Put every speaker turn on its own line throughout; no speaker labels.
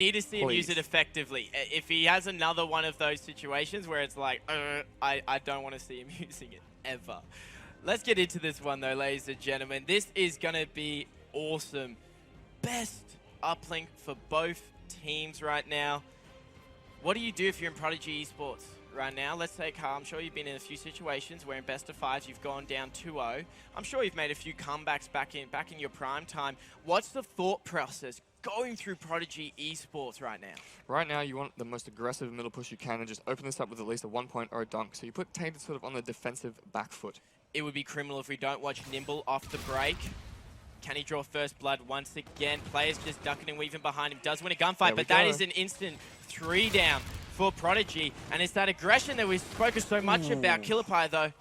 Need to see him use it effectively. If he has another one of those situations where it's like, I don't want to see him using it ever. Let's get into this one though, ladies and gentlemen. This is going to be awesome. Best uplink for both teams right now. What do you do if you're in Prodigy Esports right now? Let's say, Carl, I'm sure you've been in a few situations where in best of fives you've gone down 2-0. I'm sure you've made a few comebacks back in your prime time. What's the thought process going through Prodigy Esports right now?
Right now, you want the most aggressive middle push you can and just open this up with at least a 1 point or a dunk. So you put Tainted sort of on the defensive back foot.
It would be criminal if we don't watch Nimble off the break. Can he draw first blood once again? Players just ducking and weaving behind him. Does win a gunfight, but that is an instant 3 down for Prodigy. And it's that aggression that we've spoken so much about. Killerpie, though,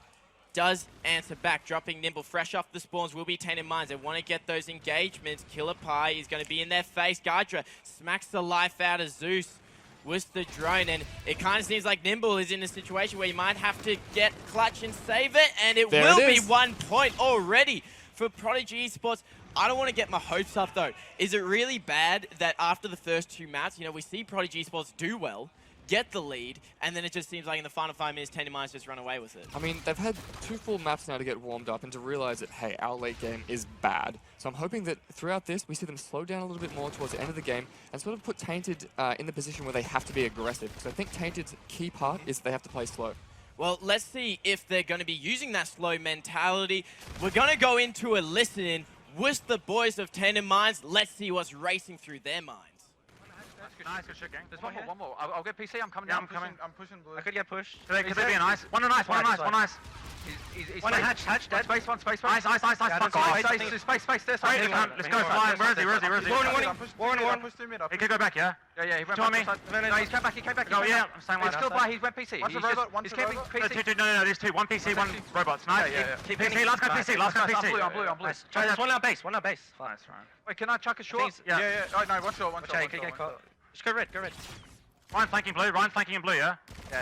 does answer back, dropping Nimble fresh off the spawns. Will be Tainted Minds. They want to get those engagements. Killerpie is going to be in their face. Gydra smacks the life out of Zeus with the drone, and it kind of seems like Nimble is in a situation where you might have to get clutch and save it, and it will be 1 point already for Prodigy Esports. I don't want to get my hopes up though. Is it really bad that after the first 2 maps, you know, we see Prodigy Esports do well, get the lead, and then it just seems like in the final 5 minutes, Tainted Minds just run away with it?
I mean, they've had 2 full maps now to get warmed up and to realize that, hey, our late game is bad. So I'm hoping that throughout this, we see them slow down a little bit more towards the end of the game and sort of put Tainted in the position where they have to be aggressive. Because I think Tainted's key part is they have to play slow.
Well, let's see if they're going to be using that slow mentality. We're going to go into a listen-in with the boys of Tainted Minds. Let's see what's racing through their minds.
Nice, good shit, gang.
There's one more. I'll get PC. I'm coming down. I'm pushing blue.
I could get pushed. Could they be a nice? One nice.
He's
one hatch, dead.
Space.
Nice.
Space. There.
Let's go. Flying. Where is he?
Warning. Push through mid.
He could go back, yeah?
Yeah. He went
back.
No, he's came back.
Oh, yeah. I'm saying
He's killed by. He went PC. One's a robot. One's a robot.
PC. No, there's 2. 1 PC, 1 robots. Nice. Keep PC. Last guy PC.
I'm blue.
There's one out base. Nice, right.
Wait, can I chuck a short?
Yeah.
Oh, no, one short.
Just go red. Ryan flanking in blue, yeah?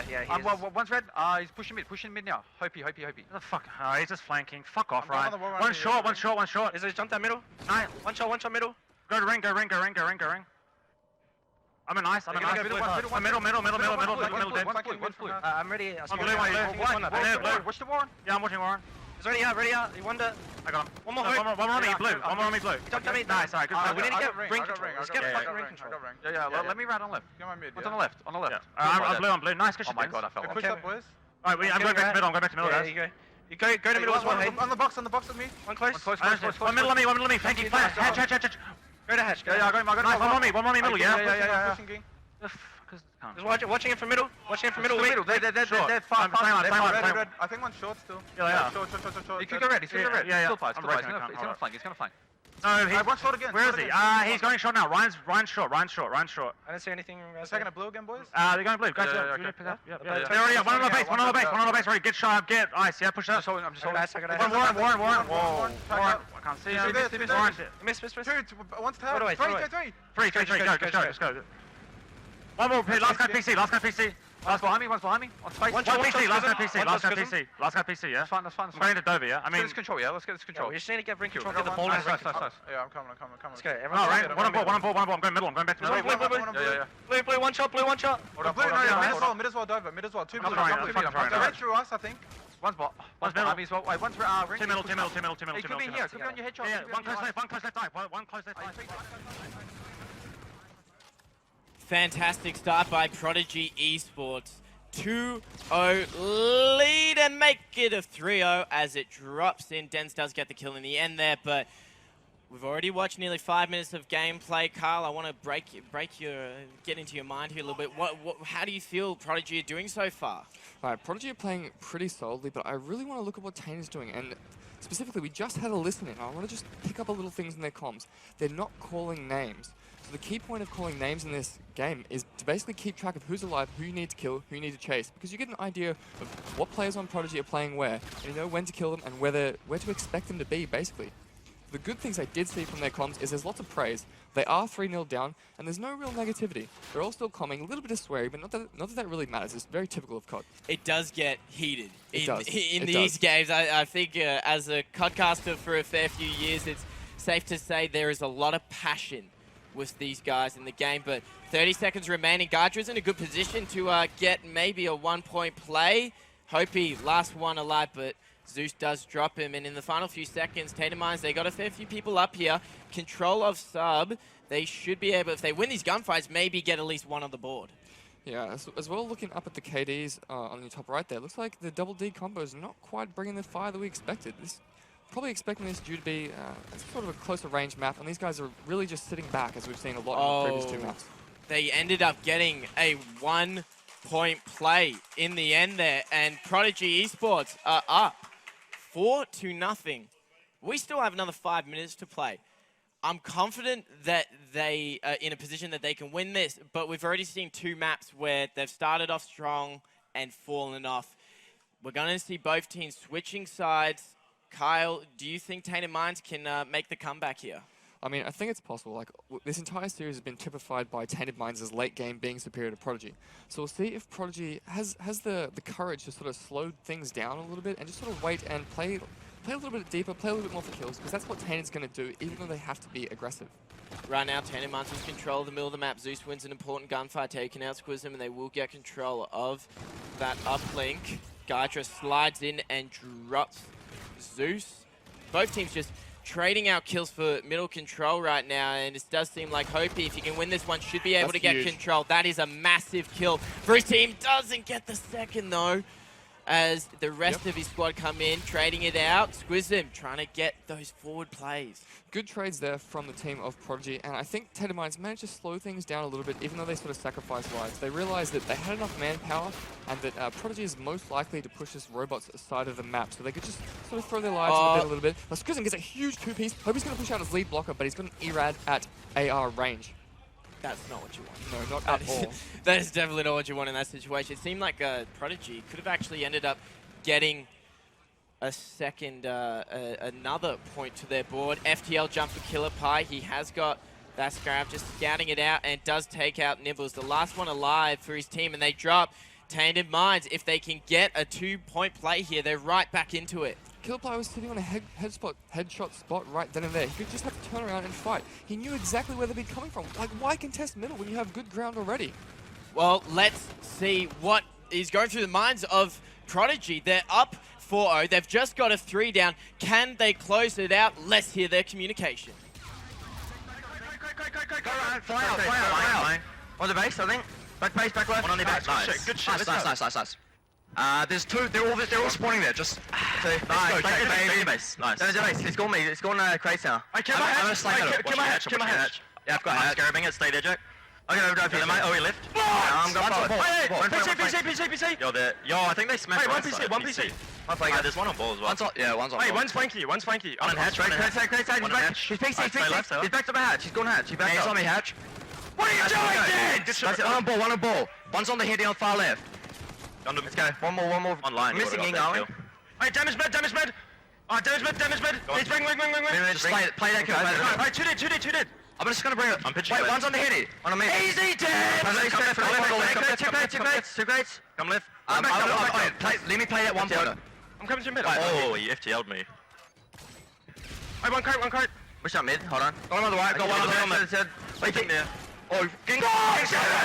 Yeah. One's red. He's pushing mid now. Hopey.
The fuck? Oh, he's just flanking. Fuck off, Ryan. One short.
Is it jumped that middle?
Nice.
One shot middle.
Go to ring. I'm a nice. Middle, dead.
One's blue.
I'm ready.
Blue.
Watch the Warren.
Yeah, I'm watching Warren.
He's ready out. You wonder.
I got him.
One more
on me, blue.
Jumped at me.
Nice, alright, good.
We need to get ring
control.
control. Let's get fucking ring control.
Yeah. Let me ride on left. Get my mid. What's on the left?
I'm blue. Nice, good shit.
Oh my god, I fell off.
Push up, boys.
Alright, I'm going back to middle, guys.
You go to middle as well, Hayden.
On the box with me.
One close.
One middle on me. Thank you. Hatch.
Go to hatch.
Yeah, I got him.
Nice, one more on me, middle, yeah?
Pushing gang.
Just watching it from middle. They're
far.
Red.
I think one's short still.
Yeah.
Short.
He
could go red. He's gonna go red.
Yeah.
Still fight. He's gonna flank.
No,
one short again.
Where is he? He's going short now. Ryan's short.
I don't see anything.
Second a blue again, boys.
They're going blue. Guys, They already got one on the base. Ready, get sharp, get ice. Yeah, push that.
I'm just holding.
Warren.
Whoa.
I can't see him.
Warren.
Miss.
One's tower. Three.
Just go. One more, last guy PC.
One's behind me. On space.
One PC, last guy PC, yeah?
That's fine.
I'm going to Dover, yeah? I mean...
Let's control, yeah? Let's get this control.
We just need to get ring control, get the ball.
Nice. Yeah, I'm coming.
Let's go.
One on ball. I'm going middle. I'm going back to middle.
Yeah.
Blue, one shot.
Blue, no, mid as well, Dover. Mid as well. Two blue. Right through us, I think. One's middle. Wait, one's ring.
Two middle.
He could be here. Could be on your headshot.
Yeah, one close left eye. One close left eye.
Fantastic start by Prodigy Esports. 2-0 lead and make it a 3-0 as it drops in. Dens does get the kill in the end there, but we've already watched nearly 5 minutes of gameplay. Carl, I want to get into your mind here a little bit. How do you feel Prodigy are doing so far?
Right, Prodigy are playing pretty solidly, but I really want to look at what Taint is doing. And specifically, we just had a listen in. I want to just pick up a little things in their comms. They're not calling names. So the key point of calling names in this game is to basically keep track of who's alive, who you need to kill, who you need to chase. Because you get an idea of what players on Prodigy are playing where, and you know when to kill them and where to expect them to be, basically. The good things I did see from their comms is there's lots of praise. They are 3-0 down, and there's no real negativity. They're all still coming, a little bit of swearing, but not that really matters. It's very typical of COD.
It does get heated in
It
these games. I think as a CODcaster for a fair few years, it's safe to say there is a lot of passion with these guys in the game, but 30 seconds remaining. Gardra's in a good position to get maybe a 1-point play. Hopi, last one alive, but Zeus does drop him, and in the final few seconds, Tainted Minds, they got a fair few people up here. Control of sub, they should be able, if they win these gunfights, maybe get at least one on the board. Yeah,
as well, looking up at the KDs on the top right there, looks like the double D combo is not quite bringing the fire that we expected. Probably expecting this due to be sort of a closer range map, and these guys are really just sitting back, as we've seen a lot in the previous 2 maps.
They ended up getting a 1-point play in the end there, and Prodigy Esports are up 4-0. We still have another 5 minutes to play. I'm confident that they are in a position that they can win this, but we've already seen 2 maps where they've started off strong and fallen off. We're going to see both teams switching sides. Kyle, do you think Tainted Minds can make the comeback here?
I mean, I think it's possible. Like, this entire series has been typified by Tainted Minds' late game being superior to Prodigy. So we'll see if Prodigy has the courage to sort of slow things down a little bit and just sort of wait and play a little bit deeper, play a little bit more for kills, because that's what Tainted's going to do, even though they have to be aggressive.
Right now, Tainted Minds has control of the middle of the map. Zeus wins an important gunfight, taking out Squism, and they will get control of that uplink. Gydra slides in and drops Zeus. Both teams just trading out kills for middle control right now, and it does seem like Hopi, if he can win this one, should be able to get control. That is a massive kill for his team. Doesn't get the second, though, as the rest of his squad come in, trading it out. Squism trying to get those forward plays.
Good trades there from the team of Prodigy, and I think Tainted Minds managed to slow things down a little bit, even though they sort of sacrificed lives. They realized that they had enough manpower, and that Prodigy is most likely to push this robot's side of the map, so they could just sort of throw their lives in a little bit. But Squism gets a huge 2-piece. Hope he's going to push out his lead blocker, but he's got an ERAD at AR range.
That's not what you want.
No, not at all.
That is definitely not what you want in that situation. It seemed like Prodigy could have actually ended up getting a second, another point to their board. FTL jump for Killer Pie. He has got that Scarab, just scouting it out, and does take out Nibbles, the last one alive for his team, and they drop Tainted Minds. If they can get a 2-point play here, they're right back into it.
Killer Pie was sitting on a headshot spot right then and there. He could just have to turn around and fight. He knew exactly where they'd be coming from. Like, why contest middle when you have good ground already?
Well, let's see what is going through the minds of Prodigy. They're up 4-0. They've just got a 3 down. Can they close it out? Let's hear their communication.
Fly out. On the base, I think. Back base, back left.
One on the back.
Nice. Good shit.
Nice. There's 2. They're all spawning there. Just
Nice.
base. Nice.
Down the base. He's gone me. He's gone crates now.
Kill my hatch.
Yeah, I've got a hatch.
Scarabing it. Stay there, Jack.
Okay,
Oh, he left.
I'm going forward.
PC. Yo, I think they smashed.
Wait, one PC.
There's one on ball as well.
One's on.
Wait, one's flanky.
One in hatch.
He's back to the hatch. He's gone hatch. He's back
He's
up.
on me hatch.
What are you doing,
That's it. One on ball. One's on the heady on far left. Let's go. One more.
Online.
We're missing Ying, aren't we?
Hey, damage med. Damage med. He's ring.
Just play that kill.
Alright, 2 dead.
I'm just gonna bring it.
I'm pitching.
Wait, one's on the heady. One on me.
Easy dead!
Two crates.
Come left.
Let me play that one pointer.
I'm coming to mid.
Oh, he FTL'd me.
Hey, one crate.
Push up mid. Hold on.
Got one on the right. Got one on the left.
Wait,
there.
Oh,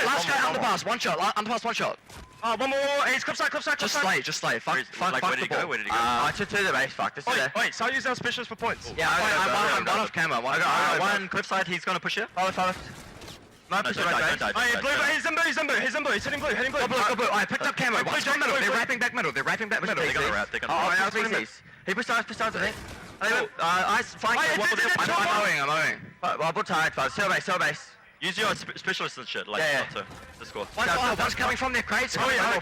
last guy underpass. One shot. Underpass. One shot.
One more. Hey, it's cliffside.
Just slay. Fuck
Where did he
the ball.
go? Where did he go?
I took to the base. Fuck. This is it.
Wait, so I use our specialist for points.
Yeah, I'm one off camera.
I got one cliffside. He's gonna push it.
Follow. No,
Don't
push it right
die.
Hey, blue, he's Zimbo. He's hitting blue.
Go blue. I picked up camo. One's from middle. They're wrapping back middle.
They're gonna wrap.
I was PCs. He pushed us, I think. Ice, flank. I'm owing. Well, put tired, fuzz. Cell base.
Use your specialist and shit, like,
Yeah.
not to score.
One's coming from their crates.
Oh, yeah.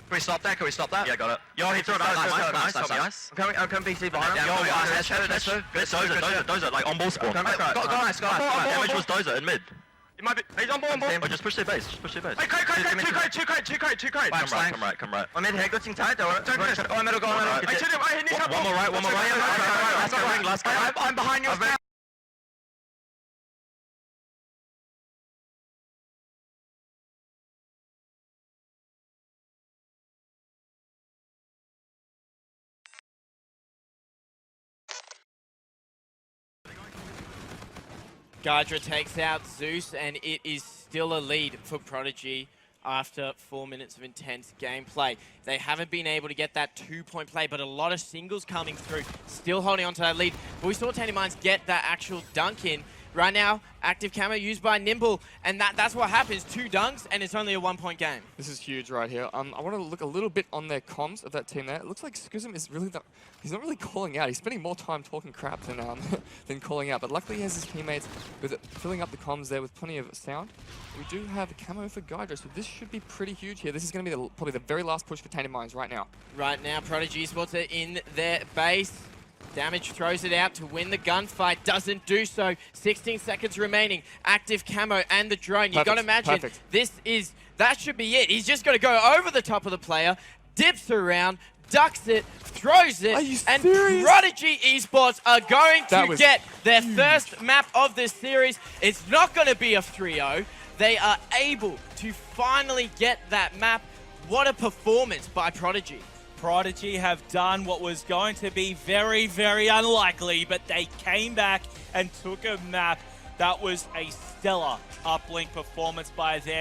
Can we stop that?
Yeah, got it. Yo, he threw it out. Nice.
I'm coming BC behind him.
Yo, that's Dozer, like on ball spawn.
Go nice.
Damage was Dozer in mid.
It might be. He's on ball.
Oh, just push their base.
Hey, crate. Two crate.
Come right.
I'm in head glitching tight. Go middle.
I hit him. I need help.
One more right. Last guy.
I'm behind you.
Gydra takes out Zeus, and it is still a lead for Prodigy after 4 minutes of intense gameplay. They haven't been able to get that 2-point play, but a lot of singles coming through, still holding on to that lead. But we saw Tainted Minds get that actual dunk in. Right now, active camo used by Nimble, and that's what happens. 2 dunks, and it's only a 1-point game.
This is huge right here. I want to look a little bit on their comms of that team there. It looks like Scuzum is really he's not really calling out. He's spending more time talking crap than calling out. But luckily he has his teammates with filling up the comms there with plenty of sound. We do have a camo for Gydra, so this should be pretty huge here. This is going to be probably the very last push for Tainted Minds right now.
Right now, Prodigy Esports are in their base. Damage throws it out to win the gunfight, doesn't do so. 16 seconds remaining. Active camo and the drone. You got to imagine that should be it. He's just got to go over the top of the player, dips around, ducks it, throws it, and Prodigy Esports are going to get their first map of this series. It's not going to be a 3-0. They are able to finally get that map. What a performance by Prodigy.
Prodigy have done what was going to be very, very unlikely, but they came back and took a map. That was a stellar uplink performance by them.